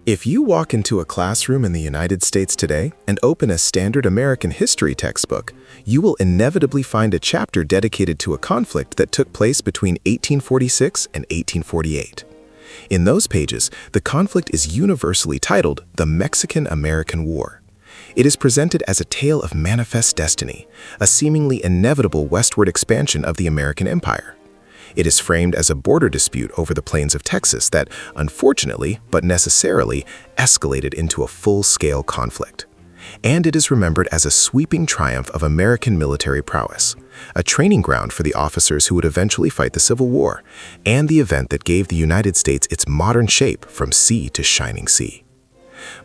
If you walk into a classroom in the United States today and open a standard American history textbook, you will inevitably find a chapter dedicated to a conflict that took place between 1846 and 1848. In those pages, the conflict is universally titled the Mexican-American War. It is presented as a tale of manifest destiny, a seemingly inevitable westward expansion of the American empire. It is framed as a border dispute over the plains of Texas that, unfortunately, but necessarily, escalated into a full-scale conflict. And it is remembered as a sweeping triumph of American military prowess, a training ground for the officers who would eventually fight the Civil War, and the event that gave the United States its modern shape from sea to shining sea.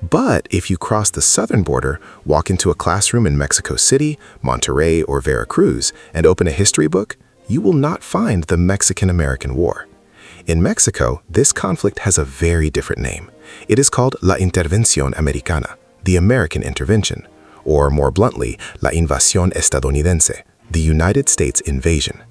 But if you cross the southern border, walk into a classroom in Mexico City, Monterrey, or Veracruz, and open a history book, you will not find the Mexican-American War. In Mexico, this conflict has a very different name. It is called La Intervención Americana, the American intervention, or more bluntly, La Invasión Estadounidense, the United States invasion.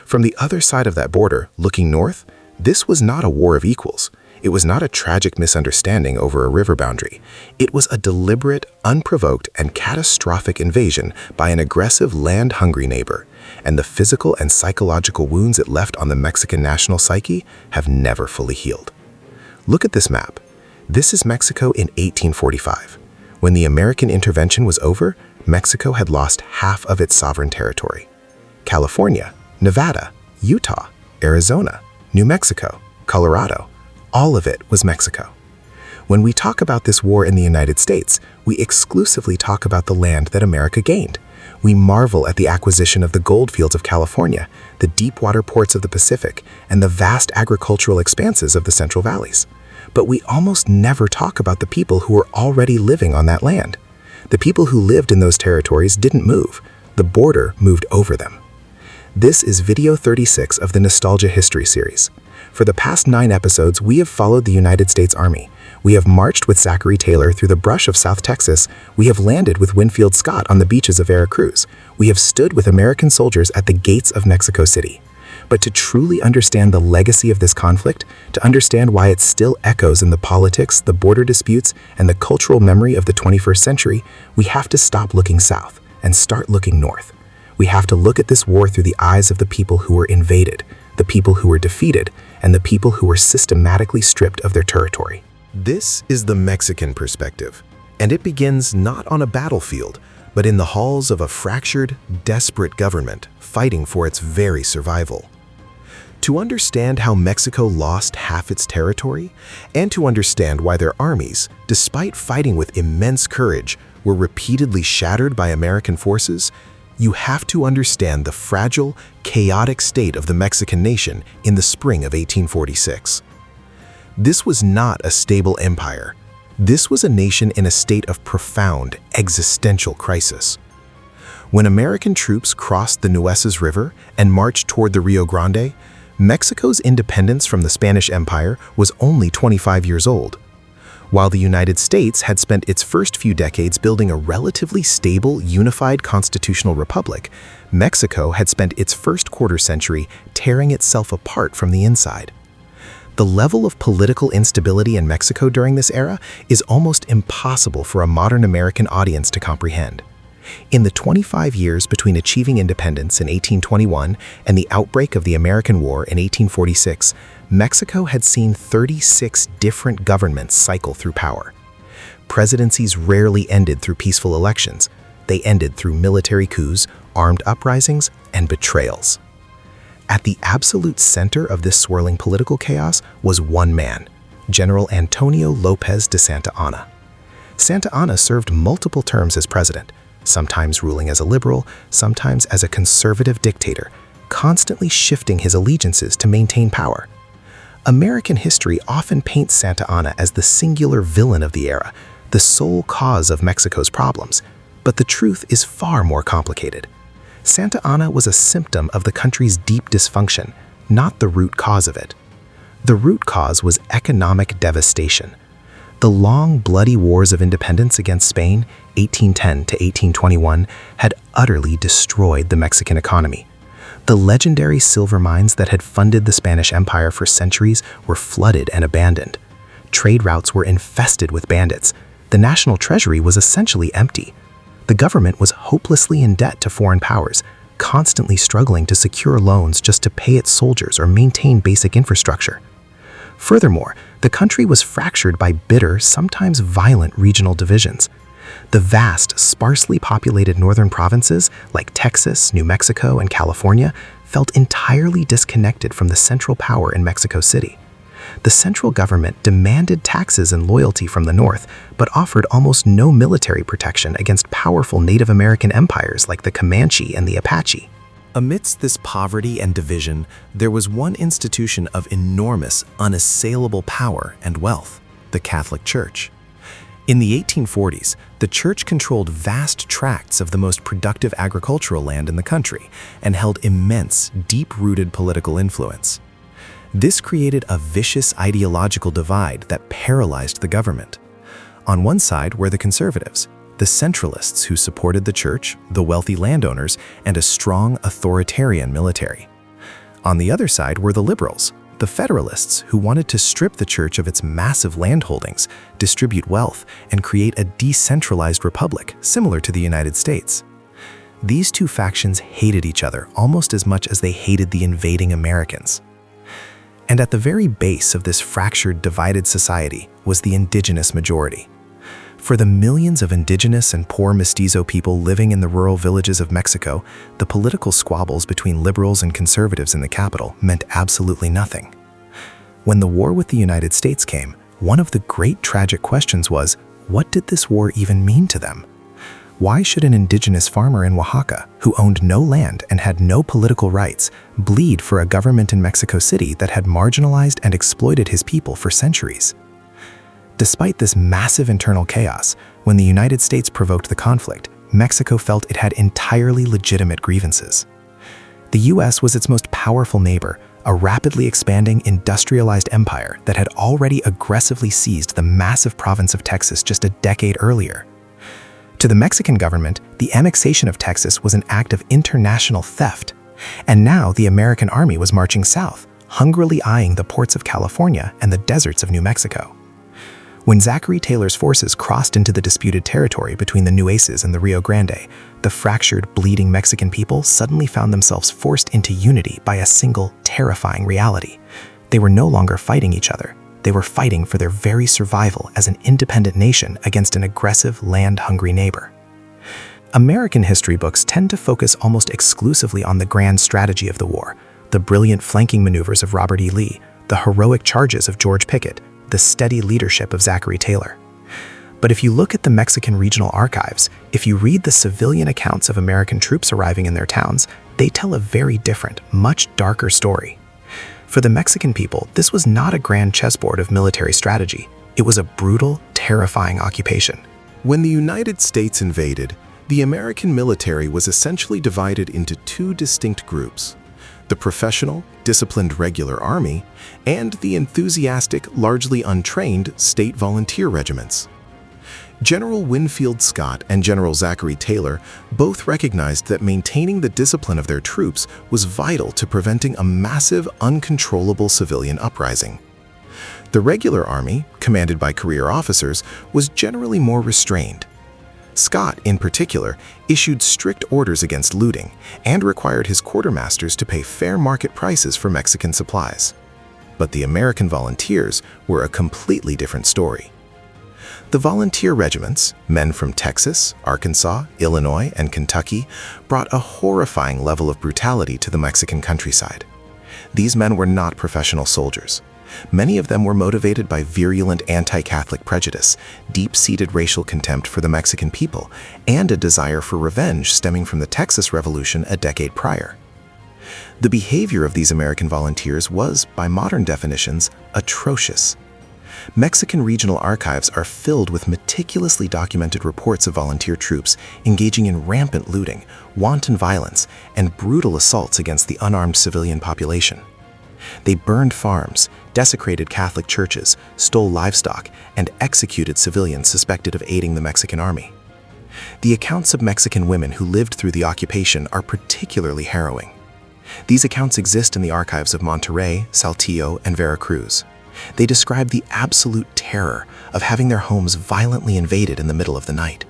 From the other side of that border, looking north, this was not a war of equals. It was not a tragic misunderstanding over a river boundary. It was a deliberate, unprovoked, and catastrophic invasion by an aggressive, land-hungry neighbor, and the physical and psychological wounds it left on the Mexican national psyche have never fully healed. Look at this map. This is Mexico in 1845. When the American intervention was over, Mexico had lost half of its sovereign territory. California, Nevada, Utah, Arizona, New Mexico, Colorado, all of it was Mexico. When we talk about this war in the United States, we exclusively talk about the land that America gained. We marvel at the acquisition of the gold fields of California, the deep water ports of the Pacific, and the vast agricultural expanses of the Central Valleys. But we almost never talk about the people who were already living on that land. The people who lived in those territories didn't move. The border moved over them. This is video 36 of the Nostalgia History series. For the past 9 episodes, we have followed the United States Army. We have marched with Zachary Taylor through the brush of South Texas. We have landed with Winfield Scott on the beaches of Veracruz. We have stood with American soldiers at the gates of Mexico City. But to truly understand the legacy of this conflict, to understand why it still echoes in the politics, the border disputes, and the cultural memory of the 21st century, we have to stop looking south and start looking north. We have to look at this war through the eyes of the people who were invaded, the people who were defeated, and the people who were systematically stripped of their territory. This is the Mexican perspective, and it begins not on a battlefield, but in the halls of a fractured, desperate government fighting for its very survival. To understand how Mexico lost half its territory, and to understand why their armies, despite fighting with immense courage, were repeatedly shattered by American forces, you have to understand the fragile, chaotic state of the Mexican nation in the spring of 1846. This was not a stable empire. This was a nation in a state of profound, existential crisis. When American troops crossed the Nueces River and marched toward the Rio Grande, Mexico's independence from the Spanish Empire was only 25 years old. While the United States had spent its first few decades building a relatively stable, unified constitutional republic, Mexico had spent its first quarter century tearing itself apart from the inside. The level of political instability in Mexico during this era is almost impossible for a modern American audience to comprehend. In the 25 years between achieving independence in 1821 and the outbreak of the American War in 1846, Mexico had seen 36 different governments cycle through power. Presidencies rarely ended through peaceful elections. They ended through military coups, armed uprisings, and betrayals. At the absolute center of this swirling political chaos was one man, General Antonio López de Santa Anna. Santa Anna served multiple terms as president, sometimes ruling as a liberal, sometimes as a conservative dictator, constantly shifting his allegiances to maintain power. American history often paints Santa Anna as the singular villain of the era, the sole cause of Mexico's problems, but the truth is far more complicated. Santa Anna was a symptom of the country's deep dysfunction, not the root cause of it. The root cause was economic devastation. The long, bloody wars of independence against Spain, 1810 to 1821, had utterly destroyed the Mexican economy. The legendary silver mines that had funded the Spanish Empire for centuries were flooded and abandoned. Trade routes were infested with bandits. The national treasury was essentially empty. The government was hopelessly in debt to foreign powers, constantly struggling to secure loans just to pay its soldiers or maintain basic infrastructure. Furthermore, the country was fractured by bitter, sometimes violent regional divisions. The vast, sparsely populated northern provinces, like Texas, New Mexico, and California, felt entirely disconnected from the central power in Mexico City. The central government demanded taxes and loyalty from the north, but offered almost no military protection against powerful Native American empires like the Comanche and the Apache. Amidst this poverty and division, there was one institution of enormous, unassailable power and wealth: the Catholic Church. In the 1840s, the church controlled vast tracts of the most productive agricultural land in the country and held immense, deep-rooted political influence. This created a vicious ideological divide that paralyzed the government. On one side were the conservatives, the centralists who supported the church, the wealthy landowners, and a strong authoritarian military. On the other side were the liberals, the federalists who wanted to strip the church of its massive landholdings, distribute wealth, and create a decentralized republic similar to the United States. These two factions hated each other almost as much as they hated the invading Americans. And at the very base of this fractured, divided society was the indigenous majority. For the millions of indigenous and poor mestizo people living in the rural villages of Mexico, the political squabbles between liberals and conservatives in the capital meant absolutely nothing. When the war with the United States came, one of the great tragic questions was, what did this war even mean to them? Why should an indigenous farmer in Oaxaca, who owned no land and had no political rights, bleed for a government in Mexico City that had marginalized and exploited his people for centuries? Despite this massive internal chaos, when the United States provoked the conflict, Mexico felt it had entirely legitimate grievances. The US was its most powerful neighbor, a rapidly expanding industrialized empire that had already aggressively seized the massive province of Texas just a decade earlier. To the Mexican government, the annexation of Texas was an act of international theft, and now the American army was marching south, hungrily eyeing the ports of California and the deserts of New Mexico. When Zachary Taylor's forces crossed into the disputed territory between the Nueces and the Rio Grande, the fractured, bleeding Mexican people suddenly found themselves forced into unity by a single, terrifying reality. They were no longer fighting each other. They were fighting for their very survival as an independent nation against an aggressive, land-hungry neighbor. American history books tend to focus almost exclusively on the grand strategy of the war, the brilliant flanking maneuvers of Robert E. Lee, the heroic charges of George Pickett, the steady leadership of Zachary Taylor. But if you look at the Mexican regional archives, if you read the civilian accounts of American troops arriving in their towns, they tell a very different, much darker story. For the Mexican people, this was not a grand chessboard of military strategy. It was a brutal, terrifying occupation. When the United States invaded, the American military was essentially divided into two distinct groups: the professional, disciplined regular army, and the enthusiastic, largely untrained state volunteer regiments. General Winfield Scott and General Zachary Taylor both recognized that maintaining the discipline of their troops was vital to preventing a massive, uncontrollable civilian uprising. The regular army, commanded by career officers, was generally more restrained. Scott, in particular, issued strict orders against looting and required his quartermasters to pay fair market prices for Mexican supplies. But the American volunteers were a completely different story. The volunteer regiments, men from Texas, Arkansas, Illinois, and Kentucky, brought a horrifying level of brutality to the Mexican countryside. These men were not professional soldiers. Many of them were motivated by virulent anti-Catholic prejudice, deep-seated racial contempt for the Mexican people, and a desire for revenge stemming from the Texas Revolution a decade prior. The behavior of these American volunteers was, by modern definitions, atrocious. Mexican regional archives are filled with meticulously documented reports of volunteer troops engaging in rampant looting, wanton violence, and brutal assaults against the unarmed civilian population. They burned farms, desecrated Catholic churches, stole livestock, and executed civilians suspected of aiding the Mexican army. The accounts of Mexican women who lived through the occupation are particularly harrowing. These accounts exist in the archives of Monterrey, Saltillo, and Veracruz. They describe the absolute terror of having their homes violently invaded in the middle of the night.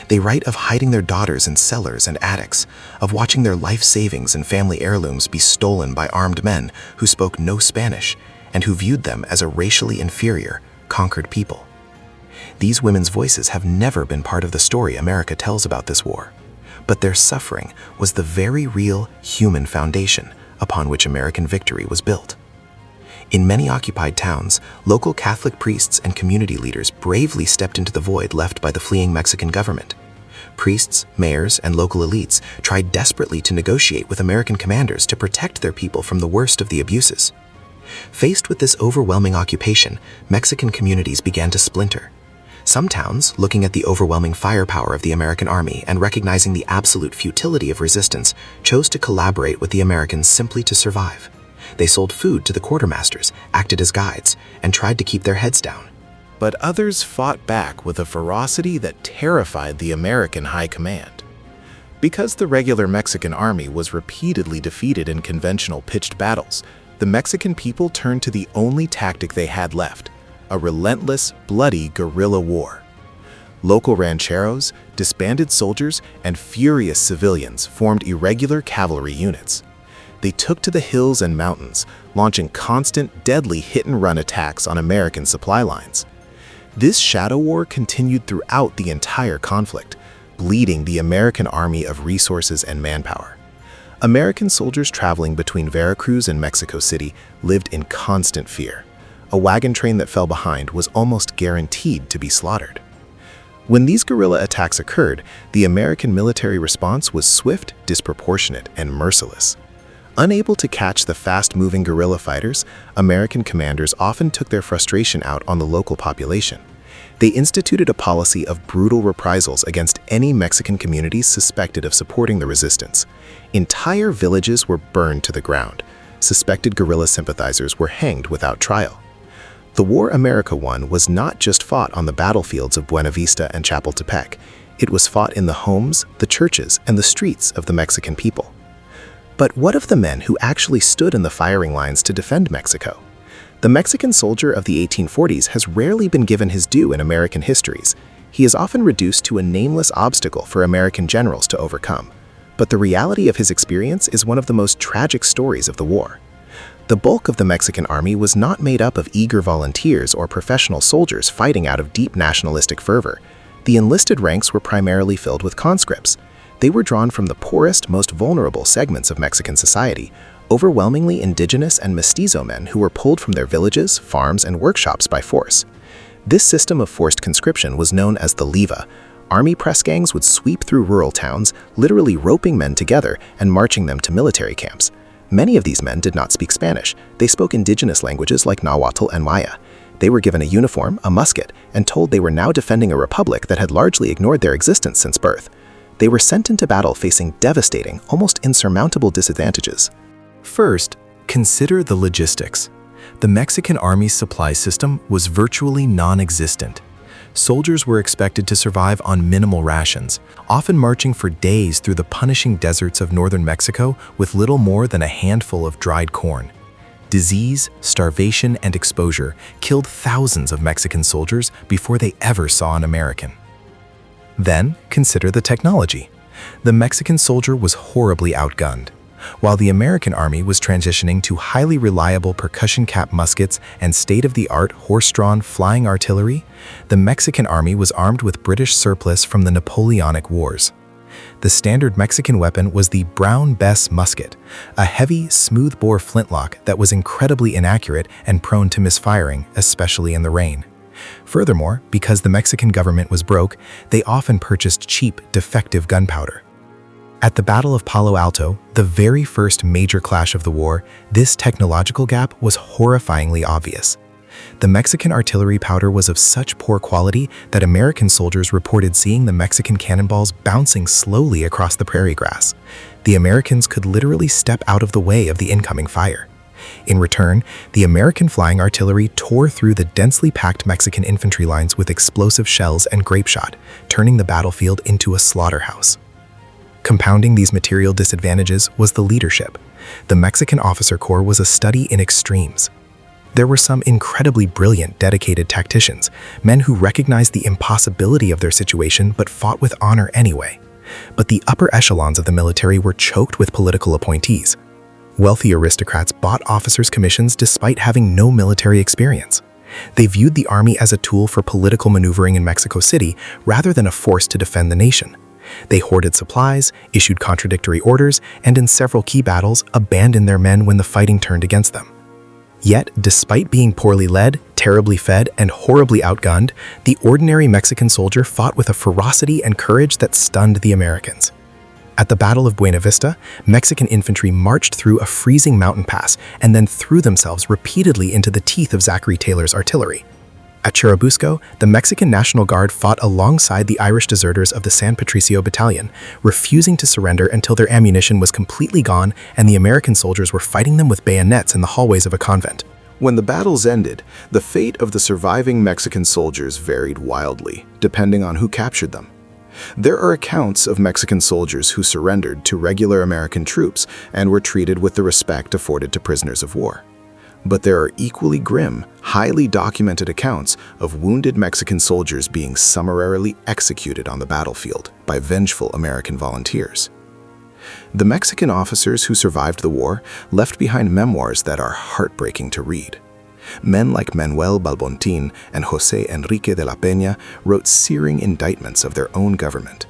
They write of hiding their daughters in cellars and attics, of watching their life savings and family heirlooms be stolen by armed men who spoke no Spanish and who viewed them as a racially inferior, conquered people. These women's voices have never been part of the story America tells about this war, but their suffering was the very real human foundation upon which American victory was built. In many occupied towns, local Catholic priests and community leaders bravely stepped into the void left by the fleeing Mexican government. Priests, mayors, and local elites tried desperately to negotiate with American commanders to protect their people from the worst of the abuses. Faced with this overwhelming occupation, Mexican communities began to splinter. Some towns, looking at the overwhelming firepower of the American army and recognizing the absolute futility of resistance, chose to collaborate with the Americans simply to survive. They sold food to the quartermasters, acted as guides, and tried to keep their heads down. But others fought back with a ferocity that terrified the American high command. Because the regular Mexican army was repeatedly defeated in conventional pitched battles, the Mexican people turned to the only tactic they had left: a relentless, bloody guerrilla war. Local rancheros, disbanded soldiers, and furious civilians formed irregular cavalry units. They took to the hills and mountains, launching constant, deadly hit-and-run attacks on American supply lines. This shadow war continued throughout the entire conflict, bleeding the American army of resources and manpower. American soldiers traveling between Veracruz and Mexico City lived in constant fear. A wagon train that fell behind was almost guaranteed to be slaughtered. When these guerrilla attacks occurred, the American military response was swift, disproportionate, and merciless. Unable to catch the fast-moving guerrilla fighters, American commanders often took their frustration out on the local population. They instituted a policy of brutal reprisals against any Mexican communities suspected of supporting the resistance. Entire villages were burned to the ground. Suspected guerrilla sympathizers were hanged without trial. The war America won was not just fought on the battlefields of Buena Vista and Chapultepec. It was fought in the homes, the churches, and the streets of the Mexican people. But what of the men who actually stood in the firing lines to defend Mexico? The Mexican soldier of the 1840s has rarely been given his due in American histories. He is often reduced to a nameless obstacle for American generals to overcome. But the reality of his experience is one of the most tragic stories of the war. The bulk of the Mexican army was not made up of eager volunteers or professional soldiers fighting out of deep nationalistic fervor. The enlisted ranks were primarily filled with conscripts. They were drawn from the poorest, most vulnerable segments of Mexican society, overwhelmingly indigenous and mestizo men who were pulled from their villages, farms, and workshops by force. This system of forced conscription was known as the leva. Army press gangs would sweep through rural towns, literally roping men together and marching them to military camps. Many of these men did not speak Spanish. They spoke indigenous languages like Nahuatl and Maya. They were given a uniform, a musket, and told they were now defending a republic that had largely ignored their existence since birth. They were sent into battle facing devastating, almost insurmountable disadvantages. First, consider the logistics. The Mexican army's supply system was virtually non-existent. Soldiers were expected to survive on minimal rations, often marching for days through the punishing deserts of northern Mexico with little more than a handful of dried corn. Disease, starvation, and exposure killed thousands of Mexican soldiers before they ever saw an American. Then, consider the technology. The Mexican soldier was horribly outgunned. While the American army was transitioning to highly reliable percussion-cap muskets and state-of-the-art horse-drawn flying artillery, the Mexican army was armed with British surplus from the Napoleonic Wars. The standard Mexican weapon was the Brown Bess musket, a heavy, smooth-bore flintlock that was incredibly inaccurate and prone to misfiring, especially in the rain. Furthermore, because the Mexican government was broke, they often purchased cheap, defective gunpowder. At the Battle of Palo Alto, the very first major clash of the war, this technological gap was horrifyingly obvious. The Mexican artillery powder was of such poor quality that American soldiers reported seeing the Mexican cannonballs bouncing slowly across the prairie grass. The Americans could literally step out of the way of the incoming fire. In return, the American flying artillery tore through the densely packed Mexican infantry lines with explosive shells and grape shot, turning the battlefield into a slaughterhouse. Compounding these material disadvantages was the leadership. The Mexican officer corps was a study in extremes. There were some incredibly brilliant, dedicated tacticians, men who recognized the impossibility of their situation but fought with honor anyway. But the upper echelons of the military were choked with political appointees. Wealthy aristocrats bought officers' commissions despite having no military experience. They viewed the army as a tool for political maneuvering in Mexico City rather than a force to defend the nation. They hoarded supplies, issued contradictory orders, and in several key battles abandoned their men when the fighting turned against them. Yet, despite being poorly led, terribly fed, and horribly outgunned, the ordinary Mexican soldier fought with a ferocity and courage that stunned the Americans. At the Battle of Buena Vista, Mexican infantry marched through a freezing mountain pass and then threw themselves repeatedly into the teeth of Zachary Taylor's artillery. At Churubusco, the Mexican National Guard fought alongside the Irish deserters of the San Patricio Battalion, refusing to surrender until their ammunition was completely gone and the American soldiers were fighting them with bayonets in the hallways of a convent. When the battles ended, the fate of the surviving Mexican soldiers varied wildly, depending on who captured them. There are accounts of Mexican soldiers who surrendered to regular American troops and were treated with the respect afforded to prisoners of war. But there are equally grim, highly documented accounts of wounded Mexican soldiers being summarily executed on the battlefield by vengeful American volunteers. The Mexican officers who survived the war left behind memoirs that are heartbreaking to read. Men like Manuel Balbontin and José Enrique de la Peña wrote searing indictments of their own government.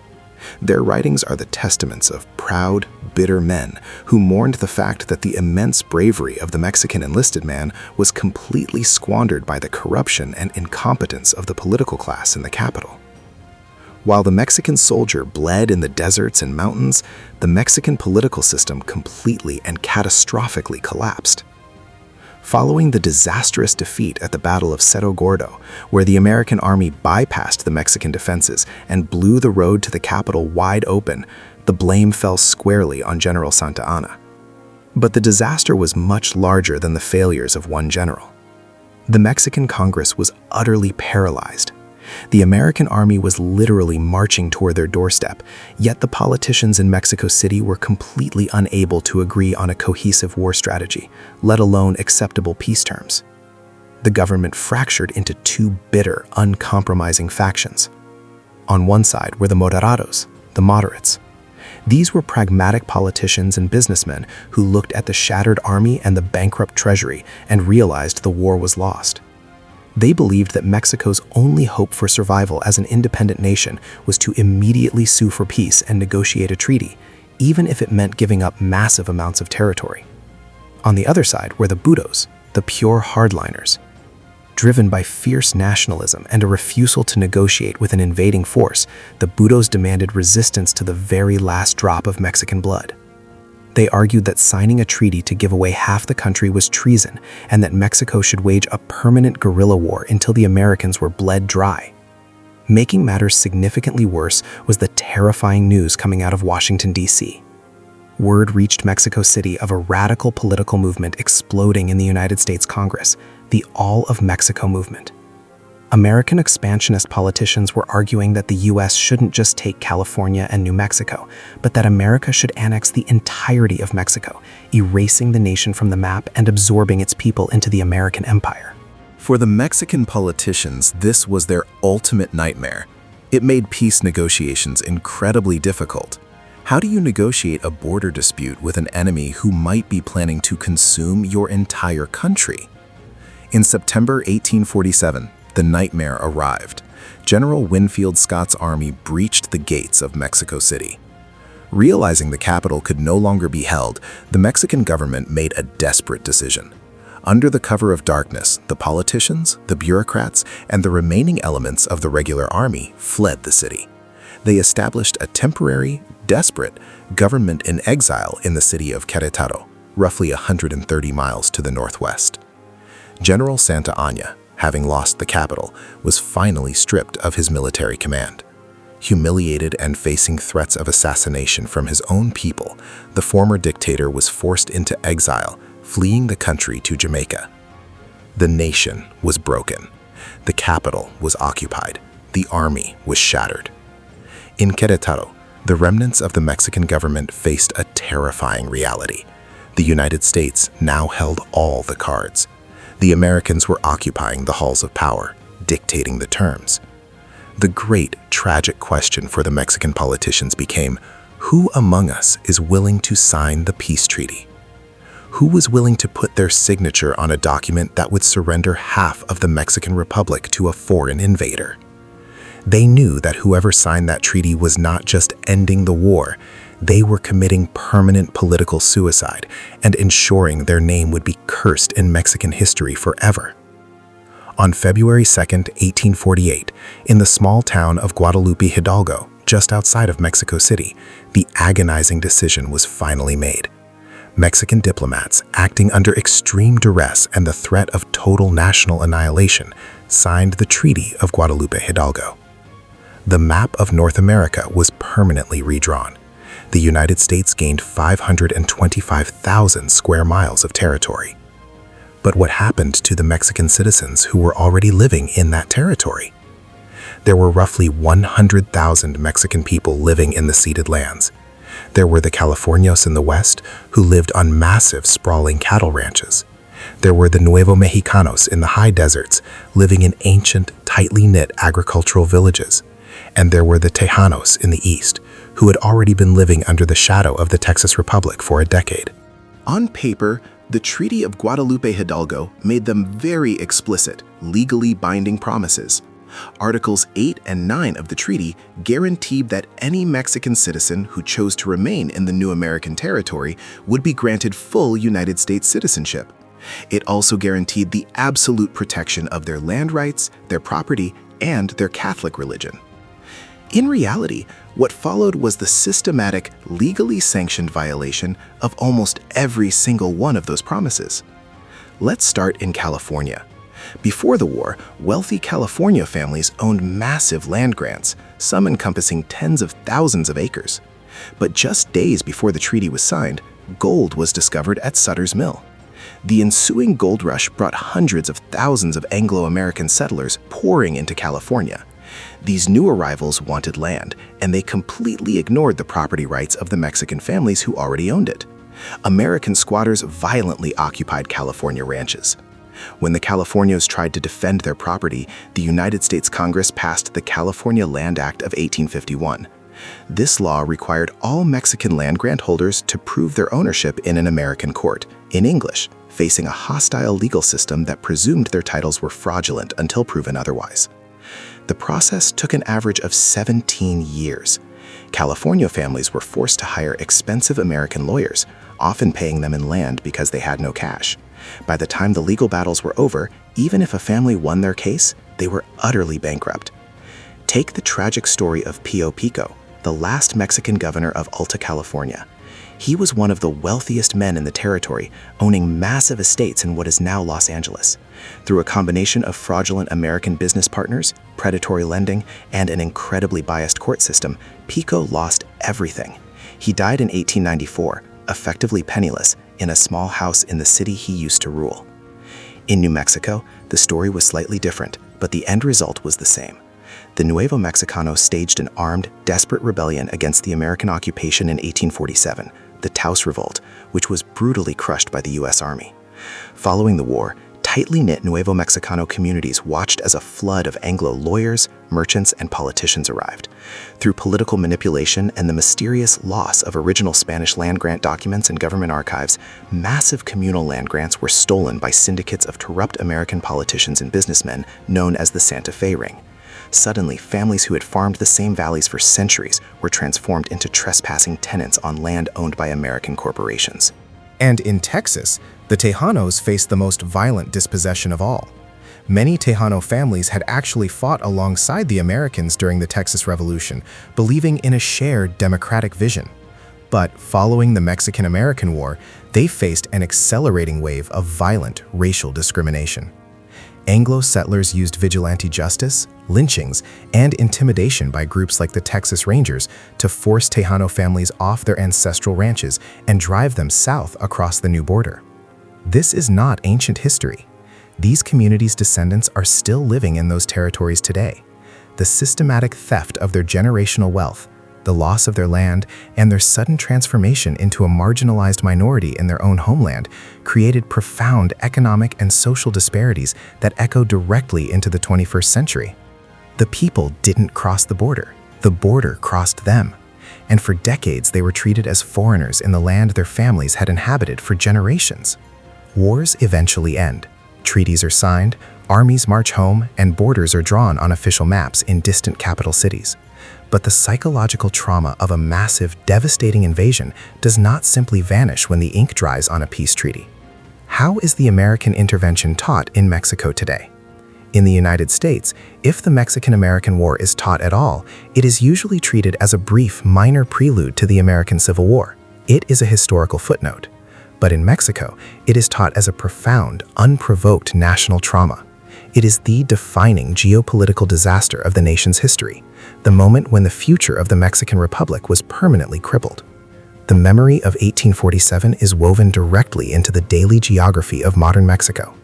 Their writings are the testaments of proud, bitter men who mourned the fact that the immense bravery of the Mexican enlisted man was completely squandered by the corruption and incompetence of the political class in the capital. While the Mexican soldier bled in the deserts and mountains, the Mexican political system completely and catastrophically collapsed. Following the disastrous defeat at the Battle of Cerro Gordo, where the American army bypassed the Mexican defenses and blew the road to the capital wide open, the blame fell squarely on General Santa Anna. But the disaster was much larger than the failures of one general. The Mexican Congress was utterly paralyzed. The American army was literally marching toward their doorstep, yet the politicians in Mexico City were completely unable to agree on a cohesive war strategy, let alone acceptable peace terms. The government fractured into two bitter, uncompromising factions. On one side were the moderados, the moderates. These were pragmatic politicians and businessmen who looked at the shattered army and the bankrupt treasury and realized the war was lost. They believed that Mexico's only hope for survival as an independent nation was to immediately sue for peace and negotiate a treaty, even if it meant giving up massive amounts of territory. On the other side were the budos, the pure hardliners. Driven by fierce nationalism and a refusal to negotiate with an invading force, the budos demanded resistance to the very last drop of Mexican blood. They argued that signing a treaty to give away half the country was treason and that Mexico should wage a permanent guerrilla war until the Americans were bled dry. Making matters significantly worse was the terrifying news coming out of Washington, D.C. Word reached Mexico City of a radical political movement exploding in the United States Congress, the All of Mexico movement. American expansionist politicians were arguing that the U.S. shouldn't just take California and New Mexico, but that America should annex the entirety of Mexico, erasing the nation from the map and absorbing its people into the American empire. For the Mexican politicians, this was their ultimate nightmare. It made peace negotiations incredibly difficult. How do you negotiate a border dispute with an enemy who might be planning to consume your entire country? In September 1847, the nightmare arrived. General Winfield Scott's army breached the gates of Mexico City. Realizing the capital could no longer be held, the Mexican government made a desperate decision. Under the cover of darkness, the politicians, the bureaucrats, and the remaining elements of the regular army fled the city. They established a temporary, desperate government in exile in the city of Querétaro, roughly 130 miles to the northwest. General Santa Anna, having lost the capital, was finally stripped of his military command. Humiliated and facing threats of assassination from his own people, the former dictator was forced into exile, fleeing the country to Jamaica. The nation was broken. The capital was occupied. The army was shattered. In Querétaro, the remnants of the Mexican government faced a terrifying reality. The United States now held all the cards. The Americans were occupying the halls of power, dictating the terms. The great, tragic question for the Mexican politicians became, who among us is willing to sign the peace treaty? Who was willing to put their signature on a document that would surrender half of the Mexican Republic to a foreign invader? They knew that whoever signed that treaty was not just ending the war, they were committing permanent political suicide and ensuring their name would be cursed in Mexican history forever. On February 2, 1848, in the small town of Guadalupe Hidalgo, just outside of Mexico City, the agonizing decision was finally made. Mexican diplomats, acting under extreme duress and the threat of total national annihilation, signed the Treaty of Guadalupe Hidalgo. The map of North America was permanently redrawn. The United States gained 525,000 square miles of territory. But what happened to the Mexican citizens who were already living in that territory? There were roughly 100,000 Mexican people living in the ceded lands. There were the Californios in the west, who lived on massive, sprawling cattle ranches. There were the Nuevo Mexicanos in the high deserts, living in ancient, tightly knit agricultural villages. And there were the Tejanos in the east, who had already been living under the shadow of the Texas Republic for a decade. On paper, the Treaty of Guadalupe Hidalgo made them very explicit, legally binding promises. Articles 8 and 9 of the treaty guaranteed that any Mexican citizen who chose to remain in the new American territory would be granted full United States citizenship. It also guaranteed the absolute protection of their land rights, their property, and their Catholic religion. In reality, what followed was the systematic, legally sanctioned violation of almost every single one of those promises. Let's start in California. Before the war, wealthy California families owned massive land grants, some encompassing tens of thousands of acres. But just days before the treaty was signed, gold was discovered at Sutter's Mill. The ensuing gold rush brought hundreds of thousands of Anglo-American settlers pouring into California. These new arrivals wanted land, and they completely ignored the property rights of the Mexican families who already owned it. American squatters violently occupied California ranches. When the Californios tried to defend their property, the United States Congress passed the California Land Act of 1851. This law required all Mexican land grant holders to prove their ownership in an American court, in English, facing a hostile legal system that presumed their titles were fraudulent until proven otherwise. The process took an average of 17 years. California families were forced to hire expensive American lawyers, often paying them in land because they had no cash. By the time the legal battles were over, even if a family won their case, they were utterly bankrupt. Take the tragic story of Pio Pico, the last Mexican governor of Alta California. He was one of the wealthiest men in the territory, owning massive estates in what is now Los Angeles. Through a combination of fraudulent American business partners, predatory lending, and an incredibly biased court system, Pico lost everything. He died in 1894, effectively penniless, in a small house in the city he used to rule. In New Mexico, the story was slightly different, but the end result was the same. The Nuevo Mexicanos staged an armed, desperate rebellion against the American occupation in 1847, the Taos Revolt, which was brutally crushed by the U.S. Army. Following the war, tightly knit Nuevo Mexicano communities watched as a flood of Anglo lawyers, merchants, and politicians arrived. Through political manipulation and the mysterious loss of original Spanish land grant documents and government archives, massive communal land grants were stolen by syndicates of corrupt American politicians and businessmen known as the Santa Fe Ring. Suddenly, families who had farmed the same valleys for centuries were transformed into trespassing tenants on land owned by American corporations. And in Texas, the Tejanos faced the most violent dispossession of all. Many Tejano families had actually fought alongside the Americans during the Texas Revolution, believing in a shared democratic vision. But following the Mexican-American War, they faced an accelerating wave of violent racial discrimination. Anglo settlers used vigilante justice, lynchings, and intimidation by groups like the Texas Rangers to force Tejano families off their ancestral ranches and drive them south across the new border. This is not ancient history. These communities' descendants are still living in those territories today. The systematic theft of their generational wealth, the loss of their land, and their sudden transformation into a marginalized minority in their own homeland created profound economic and social disparities that echo directly into the 21st century. The people didn't cross the border crossed them. And for decades they were treated as foreigners in the land their families had inhabited for generations. Wars eventually end. Treaties are signed, armies march home, and borders are drawn on official maps in distant capital cities. But the psychological trauma of a massive, devastating invasion does not simply vanish when the ink dries on a peace treaty. How is the American intervention taught in Mexico today? In the United States, if the Mexican-American War is taught at all, it is usually treated as a brief, minor prelude to the American Civil War. It is a historical footnote. But in Mexico, it is taught as a profound, unprovoked national trauma. It is the defining geopolitical disaster of the nation's history, the moment when the future of the Mexican Republic was permanently crippled. The memory of 1847 is woven directly into the daily geography of modern Mexico.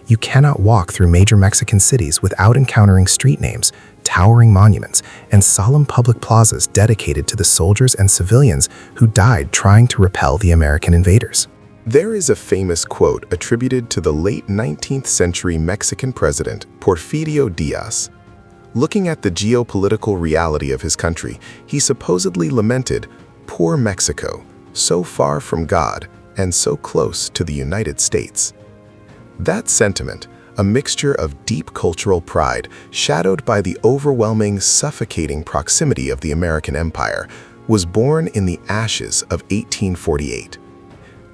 You cannot walk through major Mexican cities without encountering street names, towering monuments, and solemn public plazas dedicated to the soldiers and civilians who died trying to repel the American invaders. There is a famous quote attributed to the late 19th century Mexican president Porfirio Díaz. Looking at the geopolitical reality of his country, he supposedly lamented, "Poor Mexico, so far from God and so close to the United States." That sentiment, a mixture of deep cultural pride, shadowed by the overwhelming, suffocating proximity of the American Empire, was born in the ashes of 1848.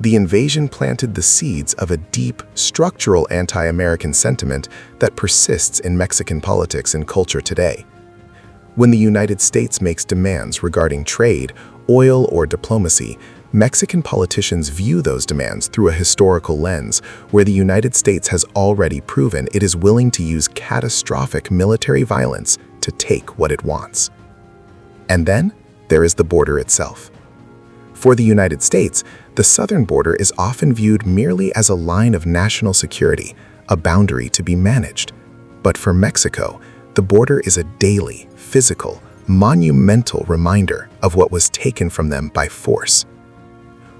The invasion planted the seeds of a deep, structural anti-American sentiment that persists in Mexican politics and culture today. When the United States makes demands regarding trade, oil, or diplomacy, Mexican politicians view those demands through a historical lens where the United States has already proven it is willing to use catastrophic military violence to take what it wants. And then there is the border itself. For the United States, the southern border is often viewed merely as a line of national security, a boundary to be managed. But for Mexico, the border is a daily, physical, monumental reminder of what was taken from them by force.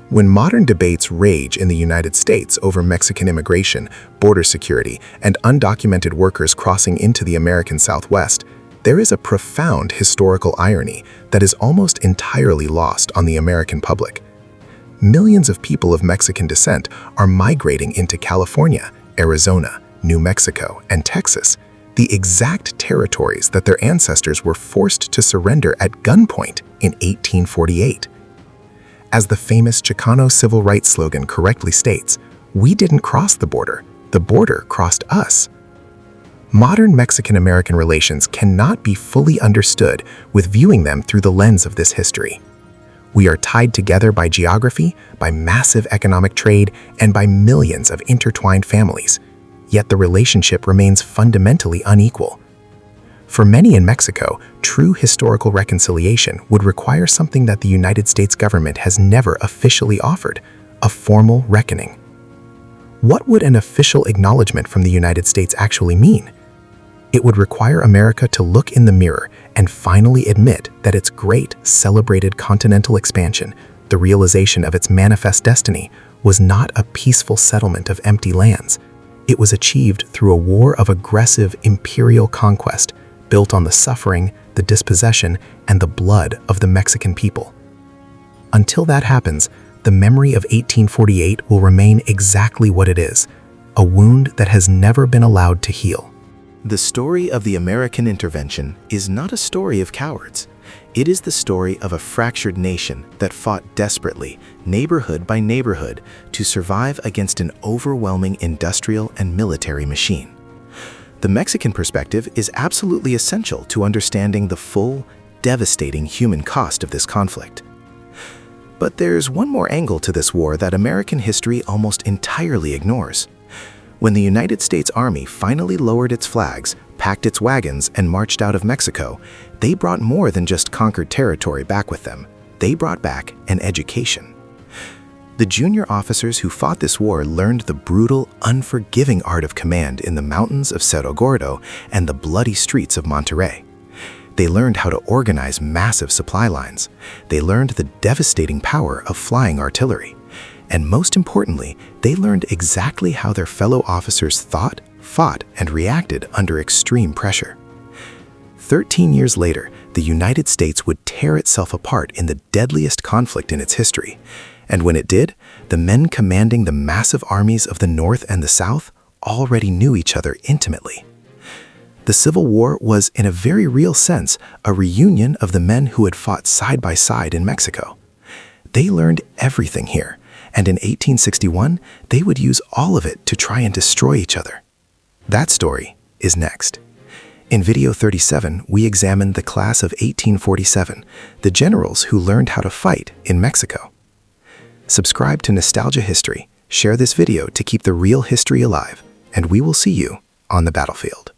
When modern debates rage in the United States over Mexican immigration, border security, and undocumented workers crossing into the American Southwest, there is a profound historical irony that is almost entirely lost on the American public. Millions of people of Mexican descent are migrating into California, Arizona, New Mexico, and Texas, the exact territories that their ancestors were forced to surrender at gunpoint in 1848. As the famous Chicano civil rights slogan correctly states, "We didn't cross the border crossed us." Modern Mexican-American relations cannot be fully understood with viewing them through the lens of this history. We are tied together by geography, by massive economic trade, and by millions of intertwined families. Yet the relationship remains fundamentally unequal. For many in Mexico, true historical reconciliation would require something that the United States government has never officially offered: a formal reckoning. What would an official acknowledgement from the United States actually mean? It would require America to look in the mirror and finally admit that its great, celebrated continental expansion, the realization of its manifest destiny, was not a peaceful settlement of empty lands. It was achieved through a war of aggressive imperial conquest, built on the suffering, the dispossession, and the blood of the Mexican people. Until that happens, the memory of 1848 will remain exactly what it is: a wound that has never been allowed to heal. The story of the American intervention is not a story of cowards. It is the story of a fractured nation that fought desperately, neighborhood by neighborhood, to survive against an overwhelming industrial and military machine. The Mexican perspective is absolutely essential to understanding the full, devastating human cost of this conflict. But there's one more angle to this war that American history almost entirely ignores. When the United States Army finally lowered its flags, packed its wagons, and marched out of Mexico, they brought more than just conquered territory back with them. They brought back an education. The junior officers who fought this war learned the brutal, unforgiving art of command in the mountains of Cerro Gordo and the bloody streets of Monterrey. They learned how to organize massive supply lines. They learned the devastating power of flying artillery. And most importantly, they learned exactly how their fellow officers thought, fought, and reacted under extreme pressure. 13 years later, the United States would tear itself apart in the deadliest conflict in its history. And when it did, the men commanding the massive armies of the North and the South already knew each other intimately. The Civil War was, in a very real sense, a reunion of the men who had fought side by side in Mexico. They learned everything here, and in 1861, they would use all of it to try and destroy each other. That story is next. In video 37, we examine the class of 1847, the generals who learned how to fight in Mexico. Subscribe to Nostalgia History, share this video to keep the real history alive, and we will see you on the battlefield.